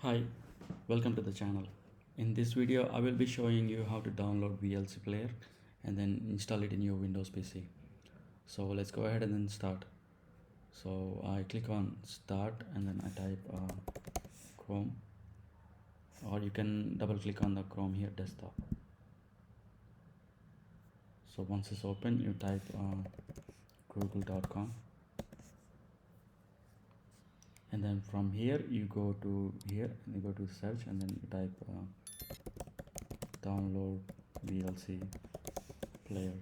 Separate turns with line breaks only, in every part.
Hi, welcome to the channel. In this video, I will be showing you how to download VLC player and then install it in your Windows PC. So let's go ahead and then start. So I click on start and then I type Chrome, or you can double click on the Chrome here desktop. So once it's open, you type google.com, and then from here you go to here and you go to search and then you type download VLC player.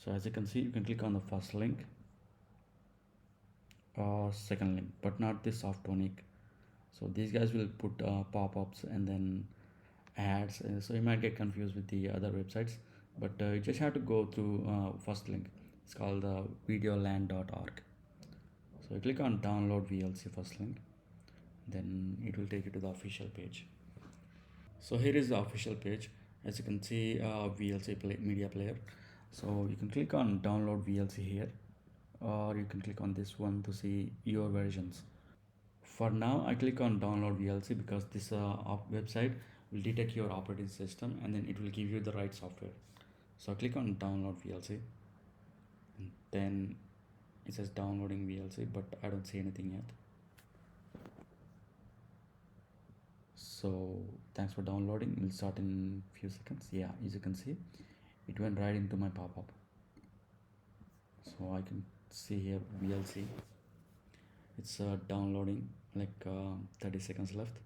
So as you can see, you can click on the first link or second link, but not the soft tonic. So these guys will put pop-ups and then ads, so you might get confused with the other websites, but you just have to go to first link. It's called videoland.org. So you click on download VLC first link, then it will take you to the official page. So here is the official page. As you can see, VLC media player. So you can click on download VLC here, or you can click on this one to see your versions. For now, I click on download VLC because this website will detect your operating system and then it will give you the right software. So I click on download VLC, and then it says downloading VLC, but I don't see anything yet. So thanks for downloading. We'll start in few seconds. Yeah, as you can see, it went right into my pop-up. So I can see here VLC. It's downloading, like 30 seconds left.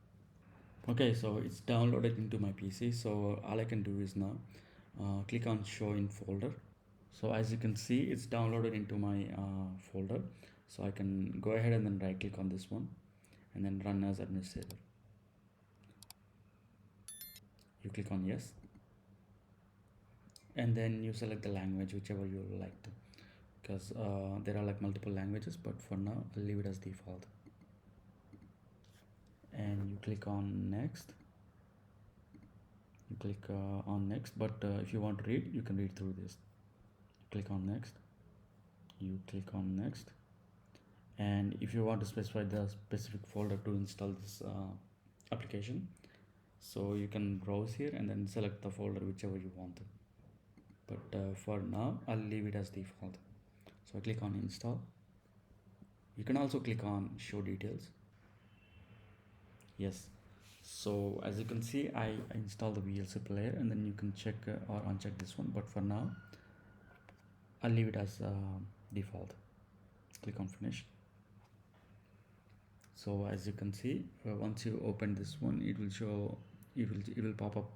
Okay, so it's downloaded into my PC. So all I can do is now click on show in folder. So as you can see, it's downloaded into my folder. So I can go ahead and then right click on this one and then run as administrator. You click on yes, and then you select the language whichever you like to, because there are like multiple languages, but for now I'll leave it as default. And you click on next. You click on next, but if you want to read, you can read through this. Click on next. You click on next, and if you want to specify the specific folder to install this application, so you can browse here and then select the folder whichever you want to, but for now I'll leave it as default. So I click on install. You can also click on show details. Yes, so as you can see, I installed the VLC player, and then you can check or uncheck this one, but for now I'll leave it as default. Click on finish. So as you can see, once you open this one, it will show, it will pop up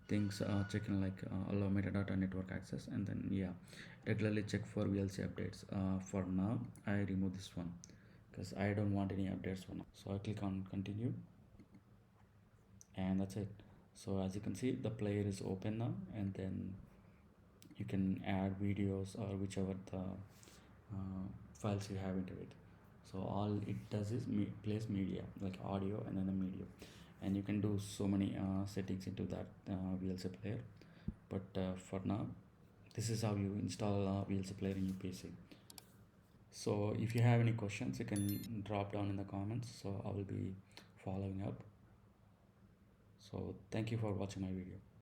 things checking like allow metadata network access, and then yeah, regularly check for VLC updates. For now I remove this one because I don't want any updates for now. So I click on continue, and that's it. So as you can see, the player is open now, and then you can add videos or whichever the files you have into it. So all it does is plays media like audio and then the media, and you can do so many settings into that VLC player. But for now, this is how you install VLC player in your PC. So if you have any questions, you can drop down in the comments, so I will be following up. So thank you for watching my video.